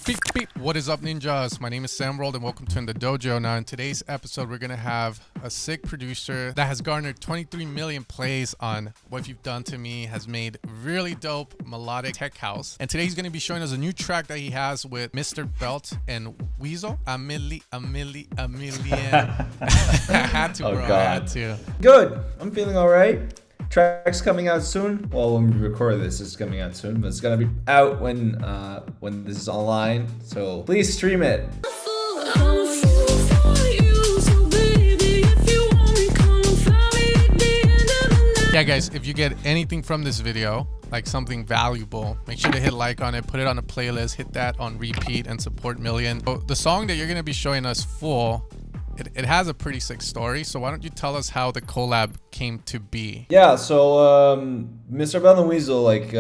Beep, beep. What is up, ninjas? My name is Sam World and welcome to In The Dojo. Now in today's episode, we're going to have a sick producer that has garnered 23 million plays on What You've Done To Me, has made really dope melodic tech house. And today he's going to be showing us a new track that he has with Mr. Belt and WEzol. A Millien. I had to, bro. I had to. Good. I'm feeling all right. Track's coming out soon. Well, when we record this, it's coming out soon, but it's gonna be out when this is online. So please stream it. Yeah, guys, if you get anything from this video, like something valuable, make sure to hit like on it, put it on a playlist, hit that on repeat, and support Millien. So the song that you're gonna be showing us full, it has a pretty sick story, so why don't you tell us how the collab came to be? Yeah, so Mr. Bell and WEzol, like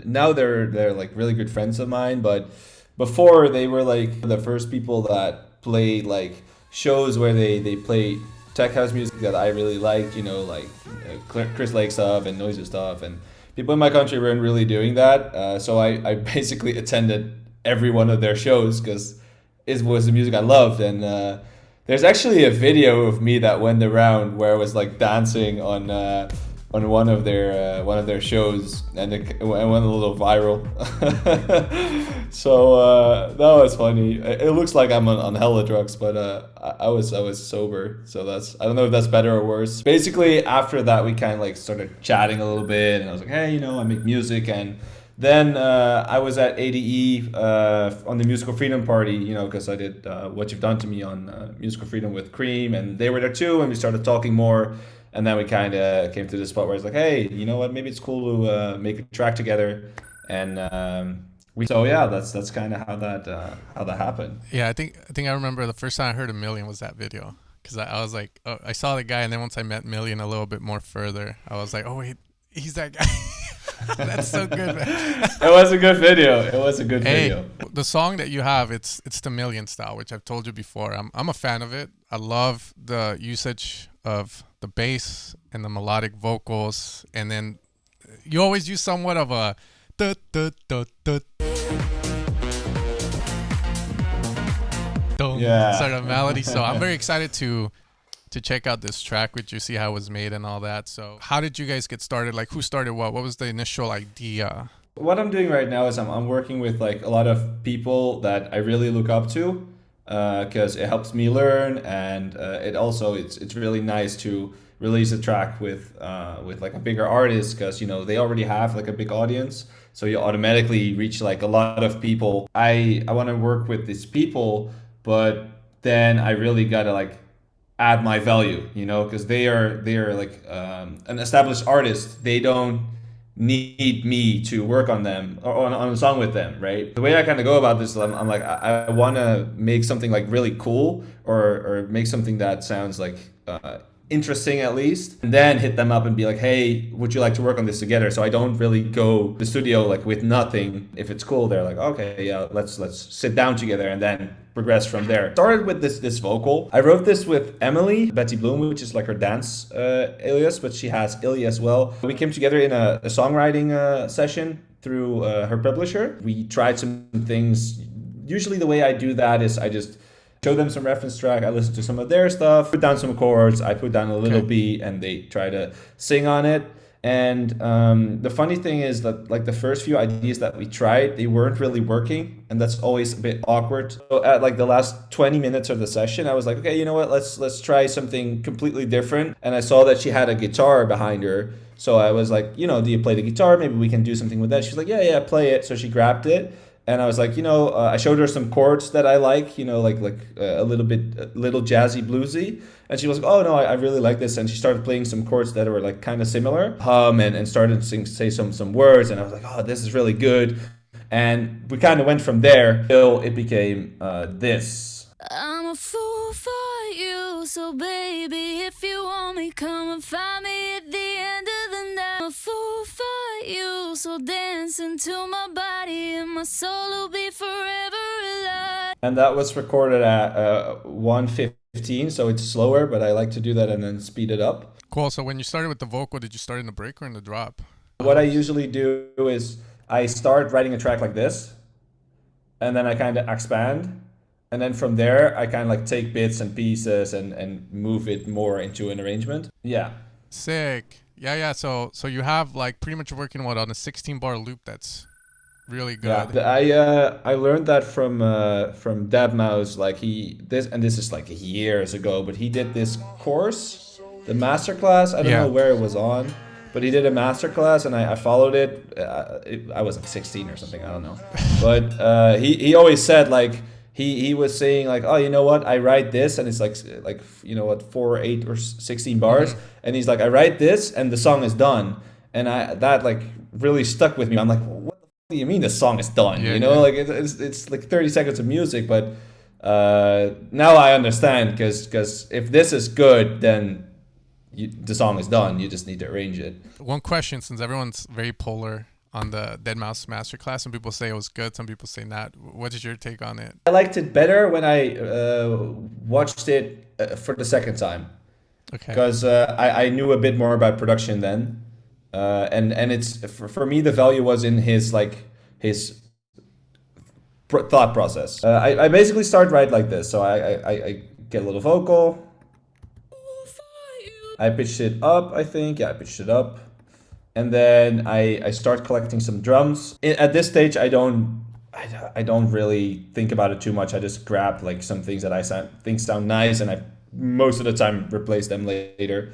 now they're like really good friends of mine, but before they were like the first people that played like shows where they play tech house music that I really liked, you know, like Chris Lake stuff and noisy stuff, and people in my country weren't really doing that, so I basically attended every one of their shows because it was the music I loved. And there's actually a video of me that went around where I was like dancing on one of their shows, and it went a little viral. So that was funny. It looks like I'm on hella drugs, but I was sober, so I don't know if that's better or worse. Basically, after that, we kind of like started chatting a little bit, and I was like, hey, you know, I make music. And then I was at ADE on the Musical Freedom Party, you know, because I did What You've Done To Me on Musical Freedom with Cream, and they were there too, and we started talking more. And then we kind of came to the spot where it's like, hey, you know what, maybe it's cool to make a track together. And so yeah, that's kind of how that happened. Yeah, I think I remember the first time I heard of Millien was that video, because I was like, oh, I saw the guy, and then once I met Millien a little bit more further, I was like, oh wait, he's that guy. That's so good, man. It was a good video. Video. The song that you have, it's the Millien style, which I've told you before. I'm a fan of it. I love the usage of the bass and the melodic vocals, and then you always use somewhat of a sort of melody. So I'm very excited to check out this track with you, see how it was made and all that. So how did you guys get started? Like, who started what? What was the initial idea? What I'm doing right now is I'm working with like a lot of people that I really look up to, because it helps me learn, and it's really nice to release a track with like a bigger artist, because you know they already have like a big audience, so you automatically reach like a lot of people. I want to work with these people, but then I really gotta like add my value, you know, because they are like an established artist. They don't need me to work on them or on a song with them, right? The way I kind of go about this, I'm like, I want to make something like really cool, or make something that sounds like interesting at least, and then hit them up and be like, hey, would you like to work on this together? So I don't really go to the studio like with nothing. If it's cool, they're like, okay, yeah, let's sit down together and then progress from there. Started with this vocal. I wrote this with Emily Betty Bloom, which is like her dance alias, but she has Illy as well. We came together in a songwriting session through her publisher. We tried some things. Usually the way I do that is I just show them some reference track, I listen to some of their stuff, put down some chords, I put down a little beat, and they try to sing on it. And the funny thing is that like the first few ideas that we tried, they weren't really working, and that's always a bit awkward. So at like the last 20 minutes of the session, I was like, okay, you know what, let's try something completely different. And I saw that she had a guitar behind her, so I was like, you know, do you play the guitar? Maybe we can do something with that. She's like, yeah, play it. So she grabbed it. And I was like, you know, I showed her some chords that I like, you know, like a little jazzy bluesy. And she was like, oh no, I really like this. And she started playing some chords that were like kind of similar, and started to say some words. And I was like, oh, this is really good. And we kind of went from there till it became this. I'm a fool for you, so baby, if you want me, come and find me at the end of the night. I'm a fool for you, so dance into my body, and my soul will be forever alive. And that was recorded at 1:15, so it's slower, but I like to do that and then speed it up. Cool. So when you started with the vocal, did you start in the break or in the drop? What I usually do is I start writing a track like this, and then I kind of expand. And then from there, I kind of like take bits and pieces and move it more into an arrangement. Yeah. Sick. Yeah. So you have like pretty much working on a 16-bar loop that's really good. Yeah. I learned that from Deadmau5. Like this is like years ago, but he did this course, the Masterclass. I don't know where it was on, but he did a Masterclass, and I followed it. I was like 16 or something. I don't know, but he always said like. He was saying like, oh, you know what? I write this, and it's like you know what, 4, 8, or 16 bars, and he's like, I write this, and the song is done, and that like really stuck with me. I'm like, what the do you mean the song is done? You know, like it's like 30 seconds of music, but now I understand because if this is good, then the song is done. You just need to arrange it. One question, since everyone's very polar on the Deadmau5 Masterclass. Some people say it was good, some people say not. What is your take on it? I liked it better when I watched it for the second time. Okay. Because I knew a bit more about production then. And it's for me, the value was in his thought process. I basically start right like this. So I get a little vocal. I pitched it up, I think. Yeah, I pitched it up. And then I start collecting some drums. At this stage, I don't really think about it too much. I just grab like some things that I think sound nice, and I most of the time replace them later.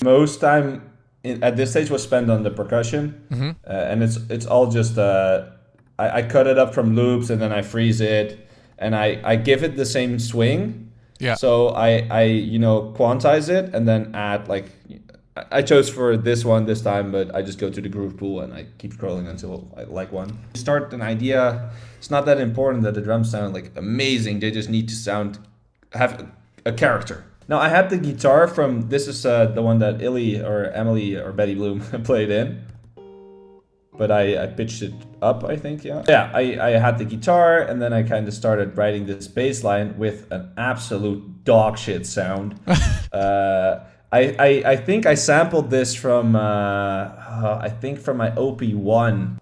Most time at this stage was spent on the percussion, and it's all just I cut it up from loops, and then I freeze it, and I give it the same swing. Yeah. So I quantize it and then add like I chose for this one this time, but I just go to the groove pool and I keep scrolling until I like one. Start an idea. It's not that important that the drums sound like amazing. They just need to have a character. Now I had the guitar from this is the one that Emily or Betty Bloom played in. But I pitched it up, I think, yeah. Yeah, I had the guitar, and then I kind of started writing this bass line with an absolute dog shit sound. I think I sampled this from, from my OP1.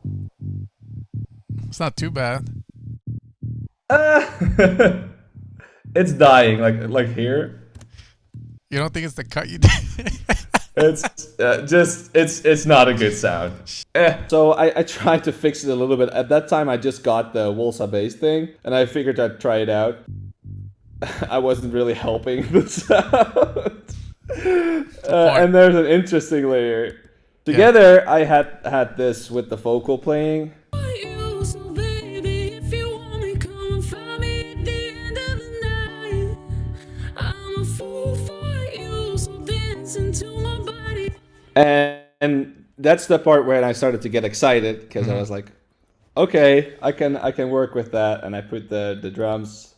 It's not too bad. It's dying, like here. You don't think it's the cut you did? It's not a good sound. So I tried to fix it a little bit. At that time, I just got the Wolsa bass thing, and I figured I'd try it out. I wasn't really helping the sound. And there's an interesting layer. Together, I had this with the vocal playing. And that's the part where I started to get excited because I was like, okay, I can work with that, and I put the drums.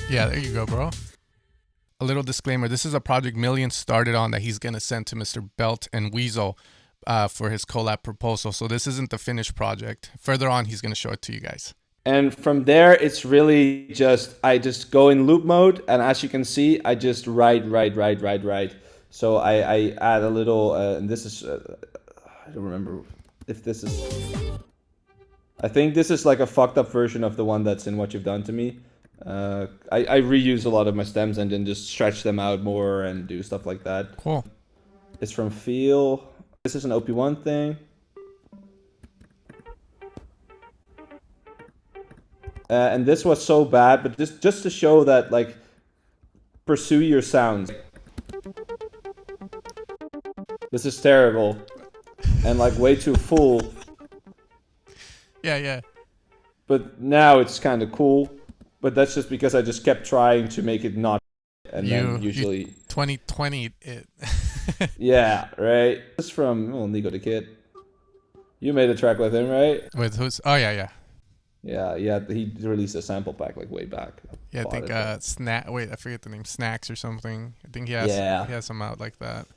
Yeah, there you go, bro. A little disclaimer: this is a project Millien started on that he's gonna send to Mr. Belt and WEzol for his collab proposal. So this isn't the finished project. Further on, he's gonna show it to you guys. And from there, it's really I just go in loop mode, and as you can see, I just write. So I add a little, and this is, I don't remember if this is, I think this is like a fucked up version of the one that's in What You've Done to Me. I reuse a lot of my stems and then just stretch them out more and do stuff like that. Cool. It's from Feel. This is an OP1 thing. And this was so bad, but just to show that, like, pursue your sounds. This is terrible. And, like, way too full. Yeah. But now it's kind of cool. But that's just because I just kept trying to make it not. And then usually... 2020 it. Yeah, right? This is from Nico the Kid. You made a track with him, right? With who's... Oh, yeah. Yeah, he released a sample pack like way back. Yeah, I think I forget the name, Snacks or something. I think he has some out like that.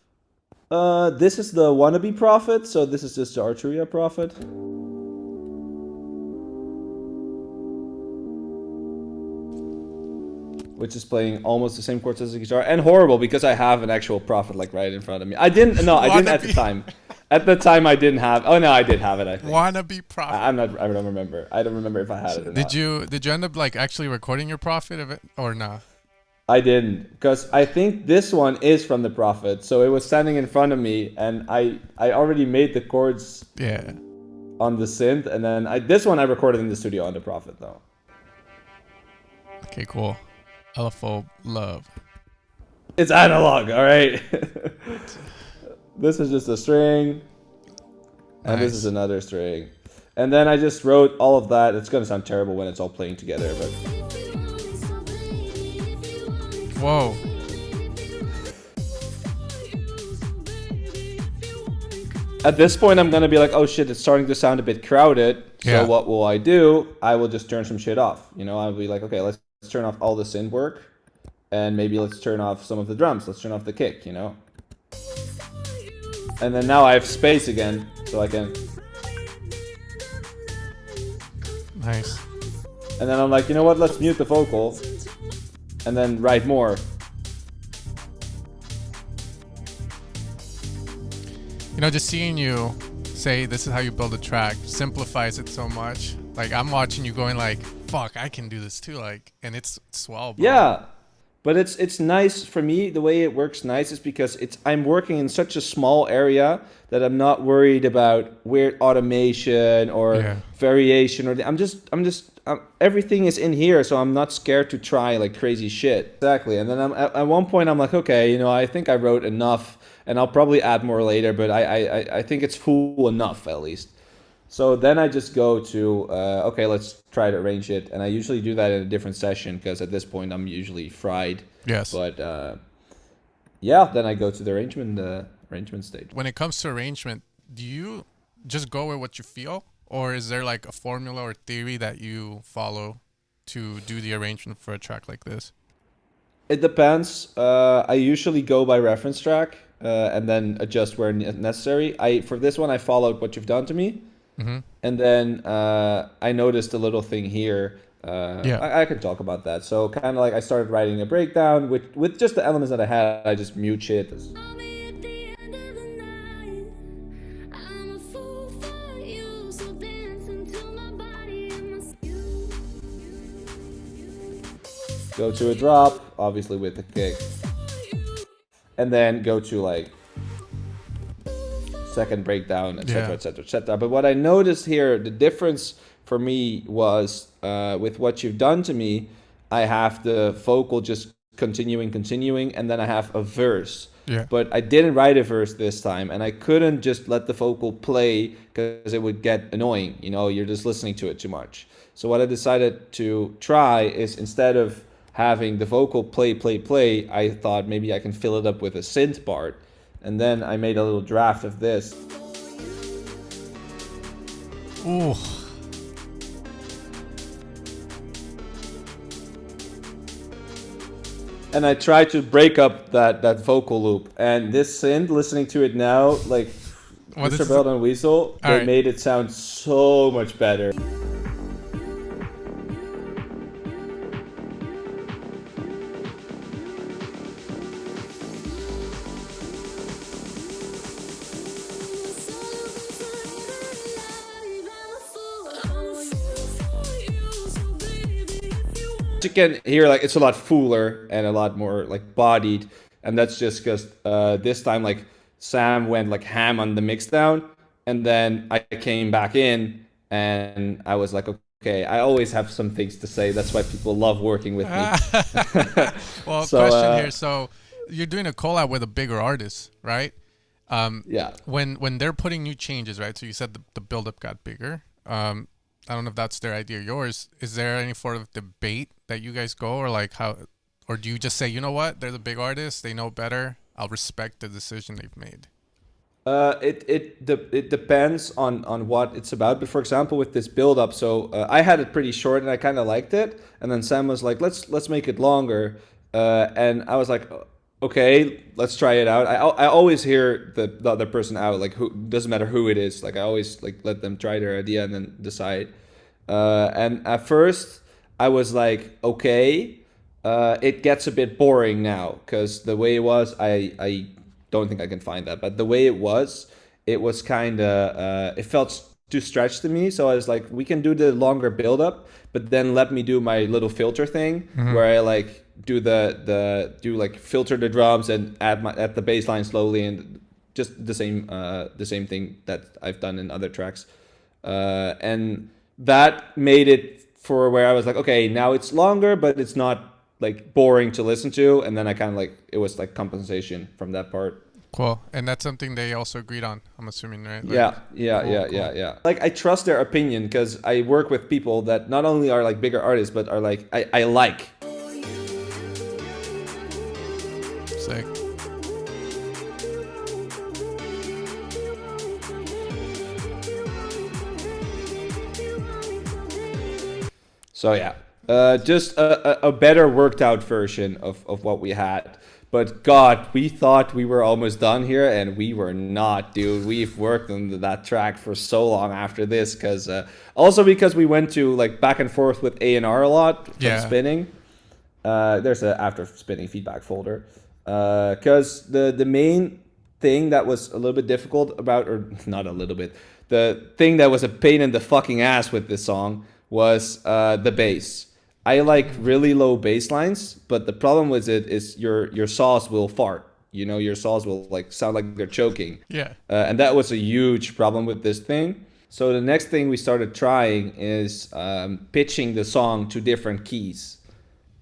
This is the Wannabe Prophet, so this is just the Arturia Prophet. which is playing almost the same chords as the guitar, and horrible because I have an actual Prophet like right in front of me. I didn't at the time. At the time, I didn't have. Oh no, I did have it. I think. Wannabe Prophet. I don't remember. I don't remember if I had it or not. Did you end up like actually recording your Prophet of it or not? I didn't, because I think this one is from the Prophet. So it was standing in front of me, and I already made the chords. Yeah. On the synth, and then this one I recorded in the studio on the Prophet though. Okay, cool. LFO love. It's analog, all right. This is just a string, and this is another string, and then I just wrote all of that. It's gonna sound terrible when it's all playing together, but. Whoa. At this point, I'm gonna be like, oh shit, it's starting to sound a bit crowded. So what will I do? I will just turn some shit off. You know, I'll be like, okay, let's turn off all the synth work, and maybe let's turn off some of the drums. Let's turn off the kick, you know. And then now I have space again, so I can. Nice. And then I'm like, you know what? Let's mute the vocal, and then write more. You know, just seeing you say this is how you build a track simplifies it so much. Like I'm watching you going like, fuck, I can do this too. Like, and it's swell, bro. Yeah. But it's nice for me. The way it works nice is because I'm working in such a small area that I'm not worried about weird automation or variation or everything is in here, so I'm not scared to try like crazy shit. Exactly. And then at one point I'm like, okay, you know, I think I wrote enough, and I'll probably add more later, but I think it's full enough at least. So then I just go to, okay, let's try to arrange it. And I usually do that in a different session because at this point I'm usually fried. Yes. But then I go to the arrangement stage. When it comes to arrangement, do you just go with what you feel? Or is there like a formula or theory that you follow to do the arrangement for a track like this? It depends. I usually go by reference track and then adjust where necessary. For this one, I followed What You've Done to Me. Mm-hmm. And then I noticed a little thing here. I could talk about that. So kind of like I started writing a breakdown with just the elements that I had. I just mute shit. Go to a drop, obviously with the kick. And then go to like second breakdown, etc., etc., etc. But what I noticed here, the difference for me was with What You've Done to Me, I have the vocal just continuing, and then I have a verse. Yeah. But I didn't write a verse this time, and I couldn't just let the vocal play because it would get annoying. You know, you're just listening to it too much. So what I decided to try is, instead of having the vocal play, I thought maybe I can fill it up with a synth part. And then I made a little draft of this. Ooh. And I tried to break up that vocal loop. And this synth, listening to it now, like Mr. Belt and WEzol, they made it sound so much better. You can hear like it's a lot fuller and a lot more like bodied, and that's just because this time like Sam went like ham on the mix down, and then I came back in and I was like, okay, I always have some things to say. That's why people love working with me. Well, so, question here. So you're doing a collab with a bigger artist, right? Yeah. When they're putting new changes, right? So you said the buildup got bigger. I don't know if that's their idea or yours. Is there any sort of debate that you guys go, or like how, or do you just say, you know what, they're the big artists, they know better, I'll respect the decision they've made? It depends on what it's about. But for example, with this build up, so I had it pretty short and I kind of liked it, and then Sam was like, let's make it longer, and I was like, okay, let's try it out. I always hear the other person out, like, who doesn't matter who it is, like I always like let them try their idea and then decide. And at first I was like, okay, it gets a bit boring now, because the way it was, I don't think I can find that, but the way it was kind of, it felt too stretched to me. So I was like, we can do the longer build up, but then let me do my little filter thing where I like do like filter the drums and add the bass line slowly, and just the same thing that I've done in other tracks. And that made it for where I was like, okay, now it's longer, but it's not like boring to listen to. And then I kind of like, it was like compensation from that part. Cool. And that's something they also agreed on, I'm assuming, right? Like, yeah. Like, I trust their opinion, because I work with people that not only are like bigger artists, but are like, I like. Sick. So yeah, just a better worked out version of what we had. But God, we thought we were almost done here, and we were not, dude. We've worked on that track for so long after this, because also because we went to like back and forth with A&R a lot from spinning. There's a after spinning feedback folder, because the main thing that was a little bit difficult about, or not a little bit, the thing that was a pain in the fucking ass with this song was the bass. I like really low bass lines, but the problem with it is your saws will fart. You know, your saws will like sound like they're choking. Yeah. And that was a huge problem with this thing. So the next thing we started trying is pitching the song to different keys,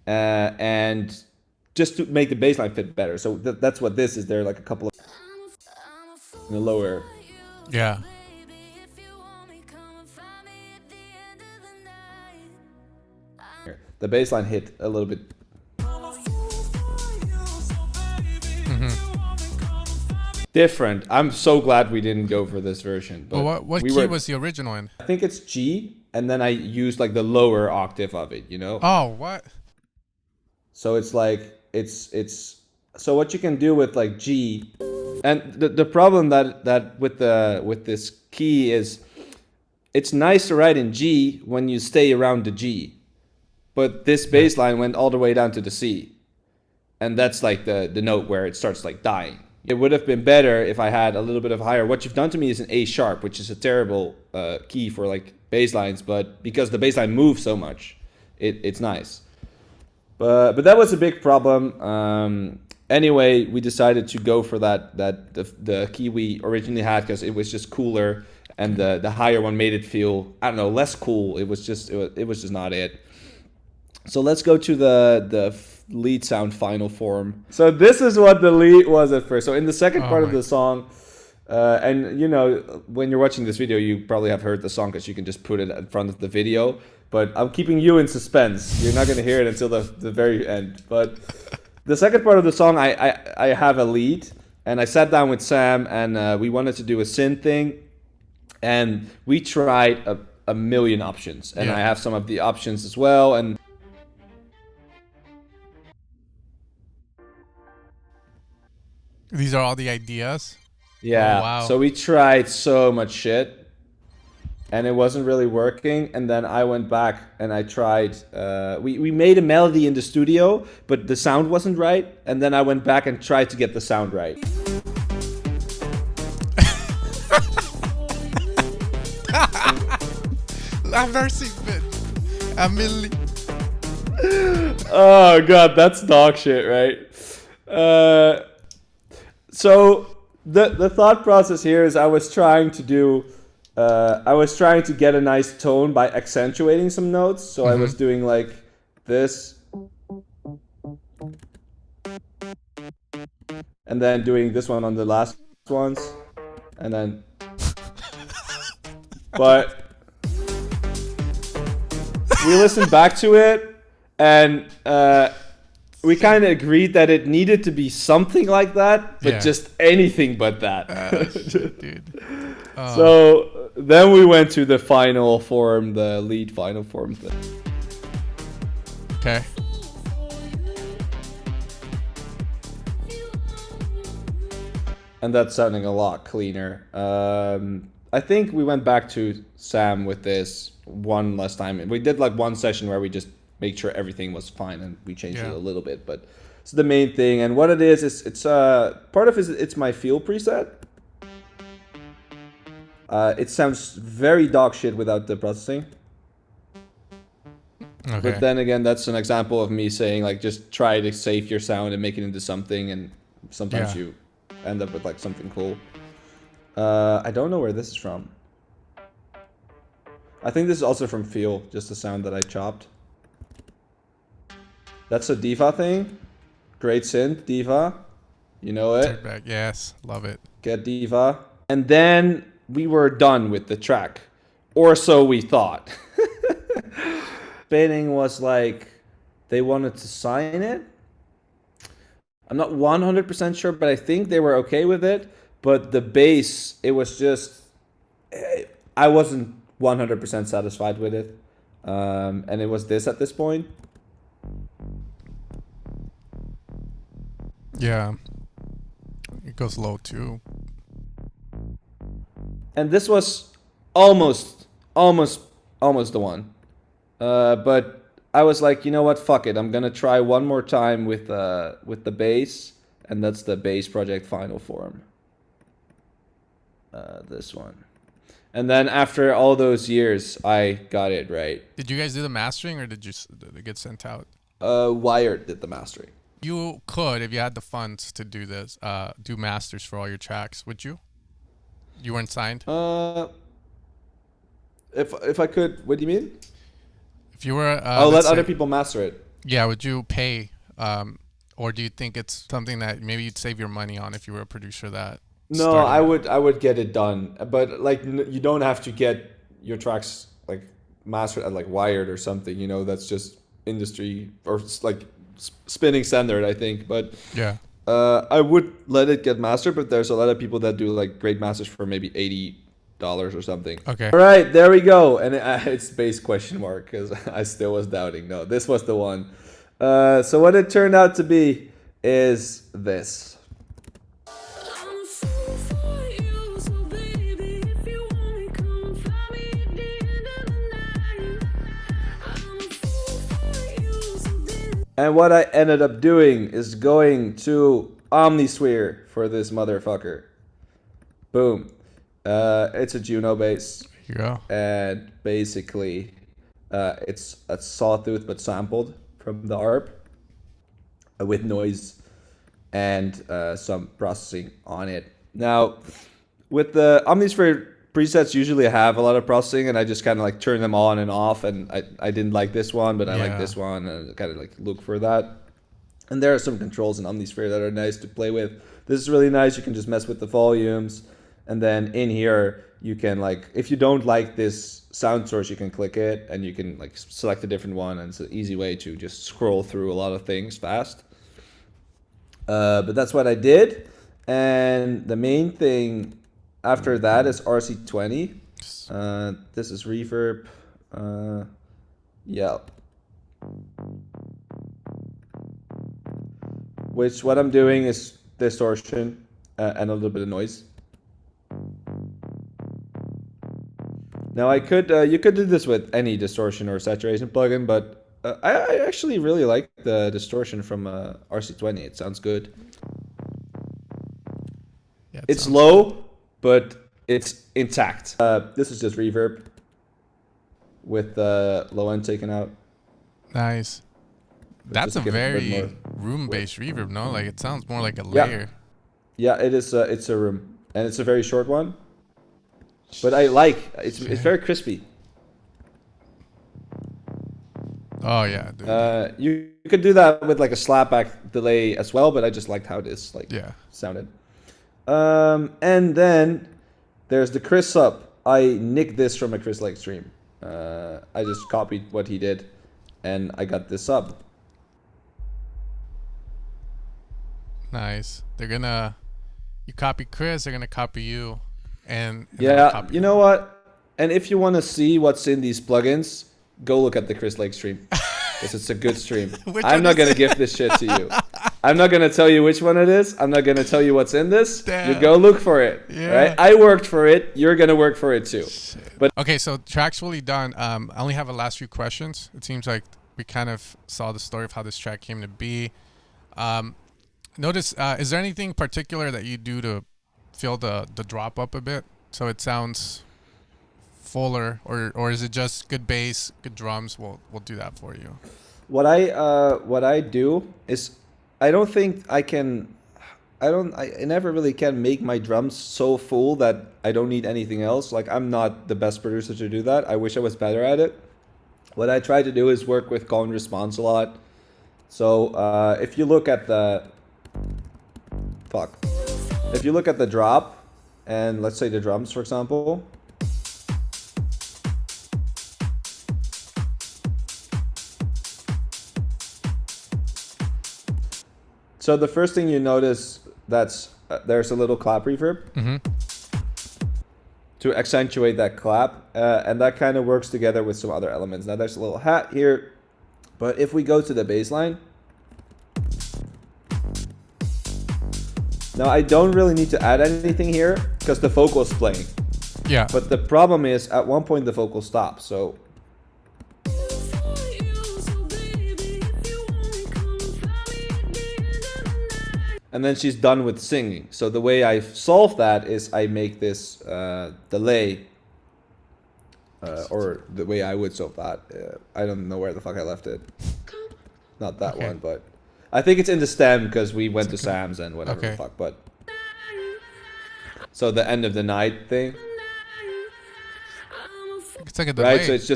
and just to make the bass line fit better. So that's what this is. There are like a couple of in the lower. Yeah. The bass line hit a little bit. Different. I'm so glad we didn't go for this version. But well, what key was the original in? I think it's G, and then I used like the lower octave of it, you know? Oh, what? So it's like, it's so what you can do with like G, and the problem that with this key is, it's nice to write in G when you stay around the G. But this bass line went all the way down to the C. And that's like the note where it starts like dying. It would have been better if I had a little bit of higher. What you've done to me is an A sharp, which is a terrible key for like bass lines, but because the bass line moves so much, it's nice. But that was a big problem. Anyway, we decided to go for the key we originally had, because it was just cooler, and the higher one made it feel, I don't know, less cool. It was just not it. So let's go to the lead sound final form. So this is what the lead was at first. So in the second part of the song, and you know, when you're watching this video, you probably have heard the song, because you can just put it in front of the video. But I'm keeping you in suspense. You're not going to hear it until the very end. But the second part of the song, I have a lead, and I sat down with Sam, and we wanted to do a synth thing, and we tried a million options, and I have some of the options as well, and these are all the ideas? Yeah. Oh, wow. So we tried so much shit, and it wasn't really working. And then I went back and I tried. We made a melody in the studio, but the sound wasn't right. And then I went back and tried to get the sound right. I've never seen it. Oh god, that's dog shit, right? So the thought process here is I was trying to get a nice tone by accentuating some notes. So I was doing like this, and then doing this one on the last ones, and then but we listened back to it, and we kind of agreed that it needed to be something like that, but just anything but that. Shit, dude. So then we went to the final form, the lead final form thing. Okay. And that's sounding a lot cleaner. I think we went back to Sam with this one last time. We did like one session where we just make sure everything was fine, and we changed it Yeah. a little bit, but it's the main thing. And what it is it's part of it's my feel preset. It sounds very dog shit without the processing. Okay. But then again, that's an example of me saying like, just try to save your sound and make it into something, and sometimes Yeah. you end up with like something cool. I don't know where this is from. I think this is also from Feel, just the sound that I chopped. That's a Diva thing. Great synth, Diva. You know it. Take back. Yes, love it. Get Diva. And then we were done with the track. Or so we thought. Baiting was like, they wanted to sign it. I'm not 100% sure, but I think they were okay with it. But the bass, it was just, I wasn't 100% satisfied with it. And it was this at this point. Yeah. It goes low too. And this was almost the one. But I was like, you know what? Fuck it. I'm gonna try one more time with the bass, and that's the Bass Project Final Form. This one. And then after all those years, I got it right. Did you guys do the mastering, or did it get sent out? Wired did the mastering. You could, if you had the funds to do this, do masters for all your tracks. Would you? You weren't signed. If I could, what do you mean? If you were, I'll let let's other say- people master it. Yeah, would you pay, or do you think it's something that maybe you'd save your money on if you were a producer that? No, started I would get it done, but like you don't have to get your tracks like mastered at like Wired or something. You know, that's just industry or like spinning standard, I think. But Yeah. I would let it get mastered, but there's a lot of people that do like great masters for maybe $80 or something. Okay. All right, there we go, and it's bass question mark because I still was doubting. No, this was the one. So what it turned out to be is this. I'm a fool for you, so baby, if you want me, come and find me at the end of the night. I'm a fool for you, so baby. And what I ended up doing is going to Omnisphere for this motherfucker. Boom. It's a Juno bass. Here you go. And basically, it's a sawtooth but sampled from the ARP with noise and some processing on it. Now, with the Omnisphere presets, usually I have a lot of processing, and I just kind of like turn them on and off. And I didn't like this one, but I like Yeah. this one, and kind of like look for that. And there are some controls in Omnisphere that are nice to play with. This is really nice. You can just mess with the volumes. And then in here, you can like, if you don't like this sound source, you can click it and you can like select a different one. And it's an easy way to just scroll through a lot of things fast. But that's what I did. And the main thing after that is RC20. This is reverb. Yeah. Which what I'm doing is distortion and a little bit of noise. Now I could, you could do this with any distortion or saturation plugin, but I actually really like the distortion from RC20. It sounds good. Yeah, it It's sounds- low, but it's intact. This is just reverb with the low end taken out. Nice. That's Just a give it a bit very more room-based reverb, no? Like it sounds more like a Yeah. layer. Yeah, it is. It's a room, and it's a very short one. But I like it's very crispy. Oh yeah, dude. You could do that with like a slapback delay as well, but I just liked how this like Yeah. sounded. And then there's the Chris sub. I nicked this from a Chris Lake stream. I just copied what he did, and I got this sub. Nice. They're gonna, you copy Chris, they're gonna copy you, and then I'll Yeah, copy you know what? And if you want to see what's in these plugins, go look at the Chris Lake stream. Because it's a good stream. Which I'm one not is going to it? give this shit to you. I'm not going to tell you which one it is. I'm not going to tell you what's in this. Damn. You go look for it. Yeah. Right? I worked for it. You're going to work for it too. But Okay, so track's fully done. I only have a last few questions. It seems like we kind of saw the story of how this track came to be. Notice, is there anything particular that you do to fill the drop up a bit so it sounds fuller, or is it just good bass, good drums? We'll do that for you. What I do is I don't think I can. I never really can make my drums so full that I don't need anything else. Like, I'm not the best producer to do that. I wish I was better at it. What I try to do is work with call and response a lot. So if you look at the drop, and let's say the drums, for example. So the first thing you notice, that's there's a little clap reverb to accentuate that clap, and that kind of works together with some other elements. Now there's a little hat here, but if we go to the bass line, now I don't really need to add anything here because the vocal is playing. Yeah. But the problem is at one point the vocal stops. So and then she's done with singing. So the way I solve that is I make this delay, or the way I would solve that. I don't know where the fuck I left it. Not that one, but I think it's in the stem because we went to Sam's and whatever the fuck. But so the end of the night thing. It's like a delay. Right, so it's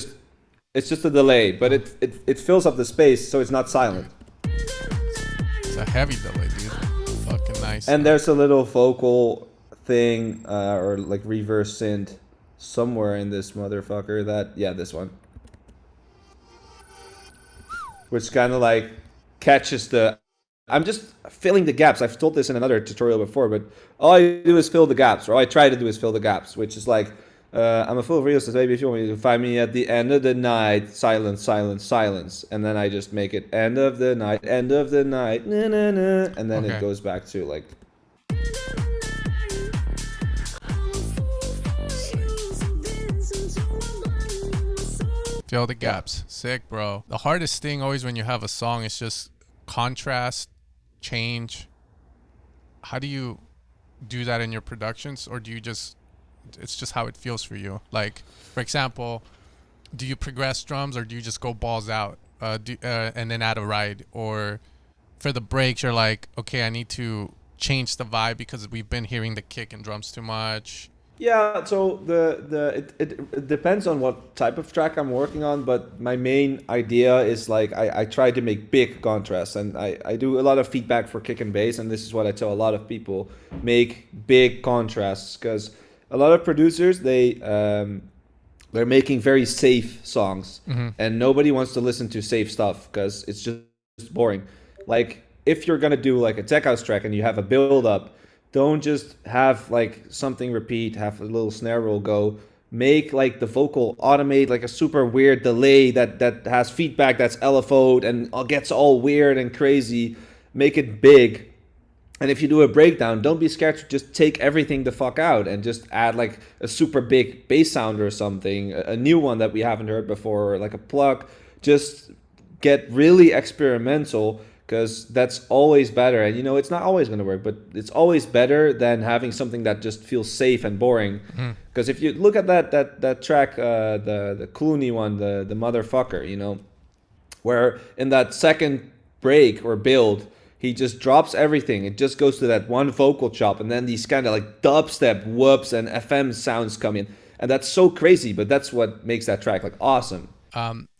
just a delay, but it fills up the space, so it's not silent. It's a heavy delay, dude. Fucking nice. And there's a little vocal thing, or like reverse synth somewhere in this motherfucker this one. Which kind of like catches I'm just filling the gaps. I've told this in another tutorial before, but all I do is fill the gaps, or all I try to do is fill the gaps, which is like, I'm a fool for you, so baby, if you want me to find me at the end of the night, silence, silence, silence. And then I just make it end of the night, na, na, na, and then it goes back to like. Fill the gaps. Sick, bro. The hardest thing always when you have a song is just contrast, change. How do you do that in your productions, or do you just, it's just how it feels for you? Like, for example, do you progress drums, or do you just go balls out and then add a ride? Or for the breaks, you're like, okay, I need to change the vibe because we've been hearing the kick and drums too much. Yeah, so it depends on what type of track I'm working on, but my main idea is like I try to make big contrasts, and I do a lot of feedback for kick and bass, and this is what I tell a lot of people: make big contrasts, because a lot of producers they're making very safe songs, and nobody wants to listen to safe stuff because it's just boring. Like, if you're gonna do like a tech house track and you have a build up, don't just have like something repeat, have a little snare roll go. Make like the vocal automate like a super weird delay that has feedback that's LFO'd and gets all weird and crazy. Make it big. And if you do a breakdown, don't be scared to just take everything the fuck out and just add like a super big bass sound or something, a new one that we haven't heard before, or like a plug. Just get really experimental, because that's always better. And, you know, it's not always going to work, but it's always better than having something that just feels safe and boring. Because if you look at that track, the Clooney one, the motherfucker, you know, where in that second break or build, he just drops everything. It just goes to that one vocal chop, and then these kind of like dubstep whoops and FM sounds come in. And that's so crazy, but that's what makes that track like awesome.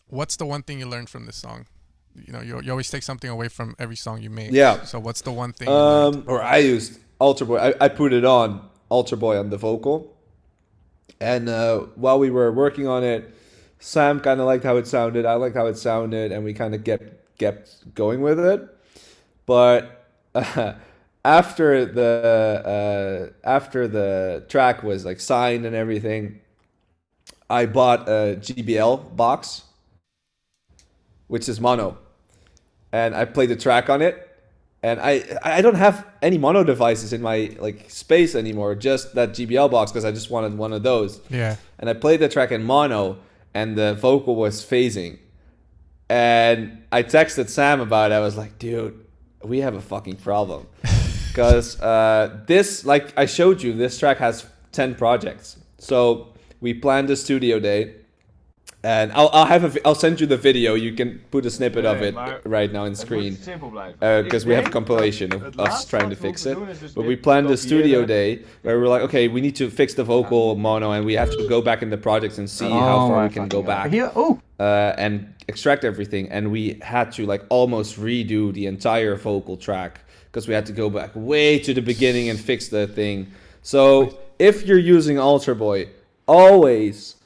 What's the one thing you learned from this song? You know, you always take something away from every song you make. Yeah. So what's the one thing you learned? Or I used ALTERBOY. I put it on ALTERBOY on the vocal. And while we were working on it, Sam kind of liked how it sounded. I liked how it sounded. And we kind of kept going with it. But after the track was like signed and everything, I bought a GBL box, which is mono. And I played the track on it, and I don't have any mono devices in my like space anymore, just that GBL box, because I just wanted one of those. Yeah. And I played the track in mono, and the vocal was phasing. And I texted Sam about it. I was like, dude, we have a fucking problem. Because this, like I showed you, this track has 10 projects. So we planned a studio day. And I'll send you the video. You can put a snippet of it right now on screen, because we have a compilation of us trying to fix it. But we planned a studio day where we're like, okay, we need to fix the vocal mono, and we have to go back in the projects and see how far we can go back and extract everything. And we had to like almost redo the entire vocal track because we had to go back way to the beginning and fix the thing. So if you're using ALTERBOY, always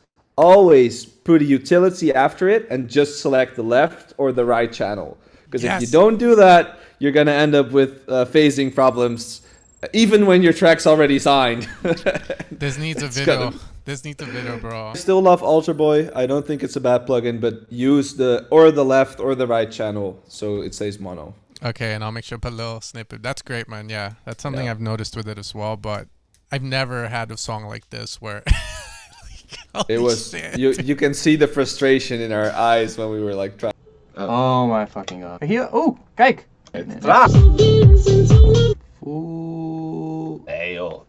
put a utility after it and just select the left or the right channel. Because if you don't do that, you're going to end up with phasing problems, even when your track's already signed. This needs a video. This needs a video, bro. I still love ALTERBOY. I don't think it's a bad plugin, but use the left or the right channel so it stays mono. Okay, and I'll make sure to put a little snippet. That's great, man. Yeah, that's something I've noticed with it as well, but I've never had a song like this where... It was you can see the frustration in our eyes when we were like trying. Oh my fucking god. Hier, oh, kijk.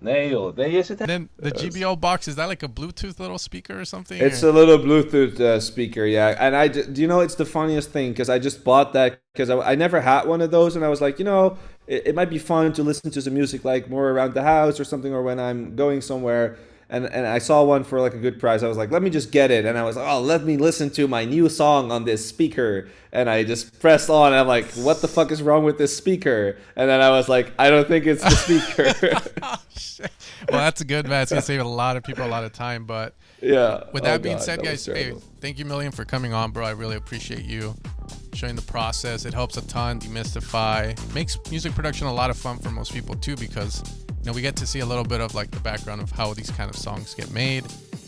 Nee joh, is het. Then the GBO box, is that like a Bluetooth little speaker or something? It's a little Bluetooth speaker, yeah. And do you know, it's the funniest thing because I just bought that because I never had one of those, and I was like, you know, it might be fun to listen to some music like more around the house or something, or when I'm going somewhere. And I saw one for like a good price. I was like, let me just get it. And I was like, oh, let me listen to my new song on this speaker. And I just pressed on. And I'm like, what the fuck is wrong with this speaker? And then I was like, I don't think it's the speaker. Oh, shit. Well, that's good, man. It's going to save a lot of people a lot of time. But yeah. With that being said, guys, hey, thank you, Millien, for coming on, bro. I really appreciate you showing the process. It helps a ton, demystify. Makes music production a lot of fun for most people, too, because... you know, we get to see a little bit of like the background of how these kind of songs get made,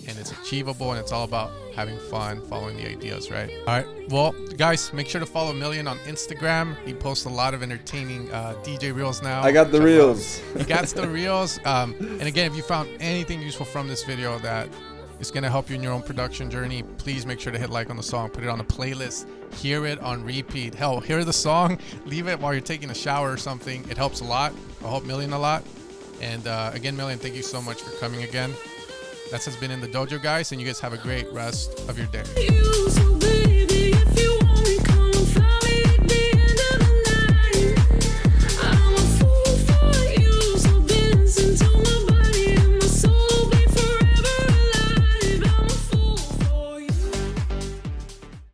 and it's achievable, and it's all about having fun, following the ideas, right? All right, well, guys, make sure to follow Millien on Instagram. He posts a lot of entertaining DJ reels now. I got the reels. He got the reels. And again, if you found anything useful from this video that is going to help you in your own production journey, please make sure to hit like on the song, put it on a playlist, hear it on repeat. Hell, hear the song, leave it while you're taking a shower or something. It helps a lot. It'll help Millien a lot. And again, Millien, thank you so much for coming again. That has been In The Dojo, guys, and you guys have a great rest of your day.